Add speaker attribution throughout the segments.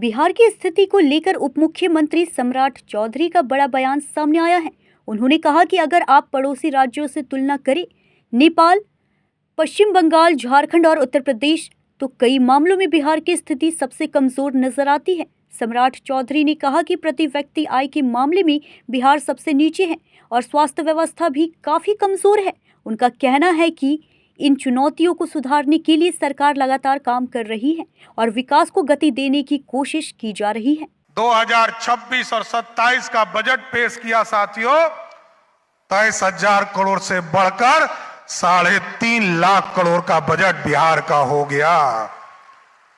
Speaker 1: बिहार की स्थिति को लेकर उप मुख्यमंत्री सम्राट चौधरी का बड़ा बयान सामने आया है। उन्होंने कहा कि अगर आप पड़ोसी राज्यों से तुलना करें, नेपाल, पश्चिम बंगाल, झारखंड और उत्तर प्रदेश, तो कई मामलों में बिहार की स्थिति सबसे कमजोर नजर आती है। सम्राट चौधरी ने कहा कि प्रति व्यक्ति आय के मामले में बिहार सबसे नीचे है और स्वास्थ्य व्यवस्था भी काफी कमजोर है। उनका कहना है कि इन चुनौतियों को सुधारने के लिए सरकार लगातार काम कर रही है और विकास को गति देने की कोशिश की जा रही है।
Speaker 2: 2026 और 27 का बजट पेश किया साथियों, 23,000 करोड़ से बढ़कर 3.5 लाख करोड़ का बजट बिहार का हो गया।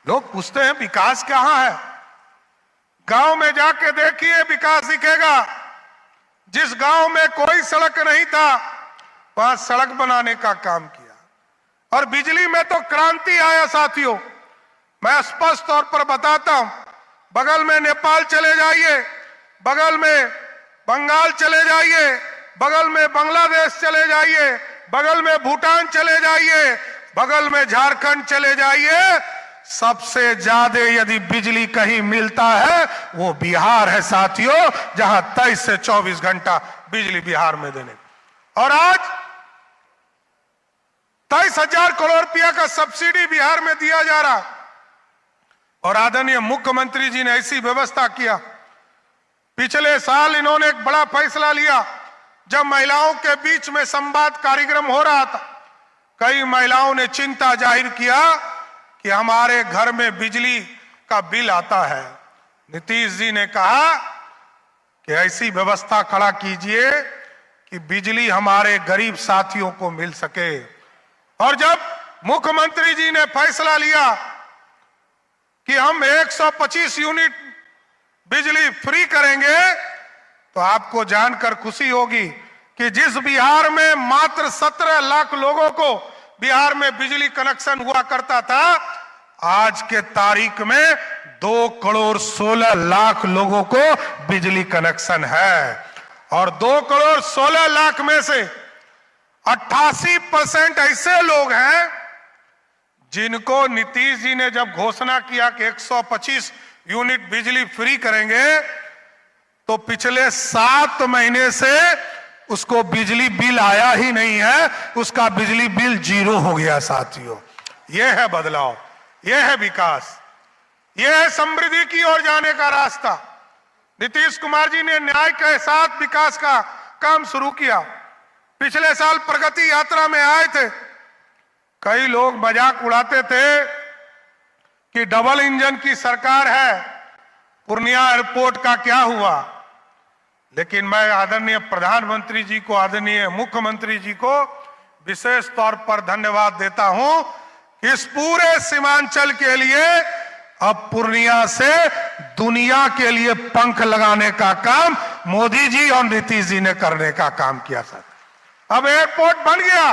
Speaker 2: लोग पूछते हैं विकास कहां है? गांव में जाके देखिए, विकास दिखेगा। जिस गांव में कोई सड़क नहीं था, वहां सड़क बनाने का काम किया। और बिजली में तो क्रांति आया साथियों। मैं स्पष्ट तौर पर बताता हूं, बगल में नेपाल चले जाइए, बगल में बंगाल चले जाइए, बगल में बांग्लादेश चले जाइए, बगल में भूटान चले जाइए, बगल में झारखंड चले जाइए, सबसे ज्यादा यदि बिजली कहीं मिलता है वो बिहार है साथियों, जहां 23 से 24 घंटा बिजली बिहार में देने। और आज 23,000 करोड़ रुपया का सब्सिडी बिहार में दिया जा रहा। और आदरणीय मुख्यमंत्री जी ने ऐसी व्यवस्था किया। पिछले साल इन्होंने एक बड़ा फैसला लिया, जब महिलाओं के बीच में संवाद कार्यक्रम हो रहा था। कई महिलाओं ने चिंता जाहिर किया कि हमारे घर में बिजली का बिल आता है। नीतीश जी ने कहा कि ऐसी व्यवस्था खड़ा कीजिए कि बिजली हमारे गरीब साथियों को मिल सके। और जब मुख्यमंत्री जी ने फैसला लिया कि हम 125 यूनिट बिजली फ्री करेंगे, तो आपको जानकर खुशी होगी कि जिस बिहार में मात्र 17 लाख लोगों को बिहार में बिजली कनेक्शन हुआ करता था, आज के तारीख में 2,16,00,000 लोगों को बिजली कनेक्शन है। और 2,16,00,000 में से 88% ऐसे लोग हैं जिनको नीतीश जी ने जब घोषणा किया कि 125 यूनिट बिजली फ्री करेंगे, तो पिछले 7 महीने से उसको बिजली बिल आया ही नहीं है, उसका बिजली बिल 0 हो गया साथियों। यह है बदलाव, यह है विकास, यह है समृद्धि की ओर जाने का रास्ता। नीतीश कुमार जी ने न्याय के साथ विकास का काम शुरू किया। पिछले साल प्रगति यात्रा में आए थे। कई लोग मजाक उड़ाते थे कि डबल इंजन की सरकार है, पूर्णिया एयरपोर्ट का क्या हुआ। लेकिन मैं आदरणीय प्रधानमंत्री जी को, आदरणीय मुख्यमंत्री जी को विशेष तौर पर धन्यवाद देता हूं कि इस पूरे सीमांचल के लिए अब पूर्णिया से दुनिया के लिए पंख लगाने का काम मोदी जी और नीतीश जी ने करने का काम किया। सर, अब एयरपोर्ट बन गया,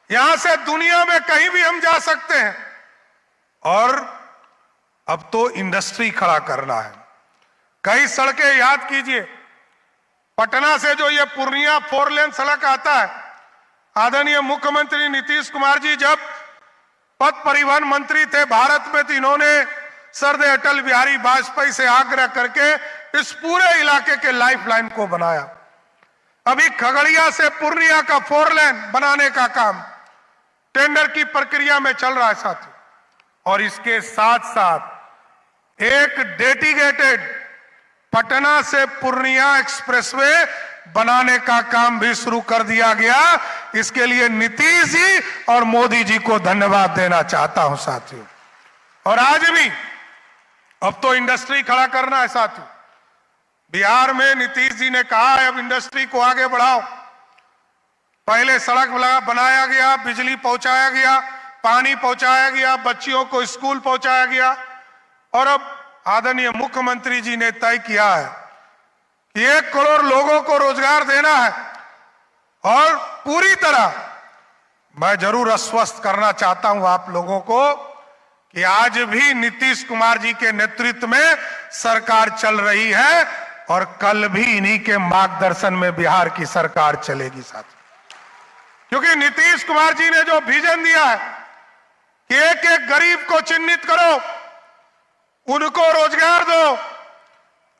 Speaker 2: यहां से दुनिया में कहीं भी हम जा सकते हैं। और अब तो इंडस्ट्री खड़ा करना है। कई सड़कें याद कीजिए, पटना से जो ये पूर्णिया 4 लेन सड़क आता है, आदरणीय मुख्यमंत्री नीतीश कुमार जी जब पथ परिवहन मंत्री थे भारत में, तो इन्होंने सरदार अटल बिहारी वाजपेयी से आग्रह करके इस पूरे इलाके के लाइफलाइन को बनाया। अभी खगड़िया से पूर्णिया का 4 लेन बनाने का काम टेंडर की प्रक्रिया में चल रहा है साथियों। और इसके साथ साथ एक डेडिकेटेड पटना से पूर्णिया एक्सप्रेसवे बनाने का काम भी शुरू कर दिया गया। इसके लिए नीतीश जी और मोदी जी को धन्यवाद देना चाहता हूं साथियों। और आज भी अब तो इंडस्ट्री खड़ा करना है साथियों। बिहार में नीतीश जी ने कहा है अब इंडस्ट्री को आगे बढ़ाओ। पहले सड़क बनाया गया, बिजली पहुंचाया गया, पानी पहुंचाया गया, बच्चियों को स्कूल पहुंचाया गया। और अब आदरणीय मुख्यमंत्री जी ने तय किया है कि 1 करोड़ लोगों को रोजगार देना है। और पूरी तरह मैं जरूर आश्वस्त करना चाहता हूं आप लोगों को कि आज भी नीतीश कुमार जी के नेतृत्व में सरकार चल रही है और कल भी इन्हीं के मार्गदर्शन में बिहार की सरकार चलेगी साथ। क्योंकि नीतीश कुमार जी ने जो विजन दिया है कि एक एक गरीब को चिन्हित करो, उनको रोजगार दो।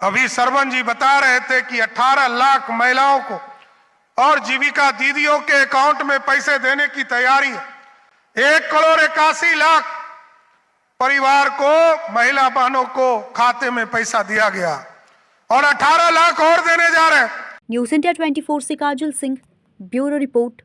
Speaker 2: अभी सरवन जी बता रहे थे कि 18 लाख महिलाओं को और जीविका दीदियों के अकाउंट में पैसे देने की तैयारी है। 1,81,00,000 परिवार को, महिला बहनों को खाते में पैसा दिया गया और 18 लाख और देने जा रहे हैं।
Speaker 1: न्यूज़ इंडिया 24 से काजल सिंह, ब्यूरो रिपोर्ट।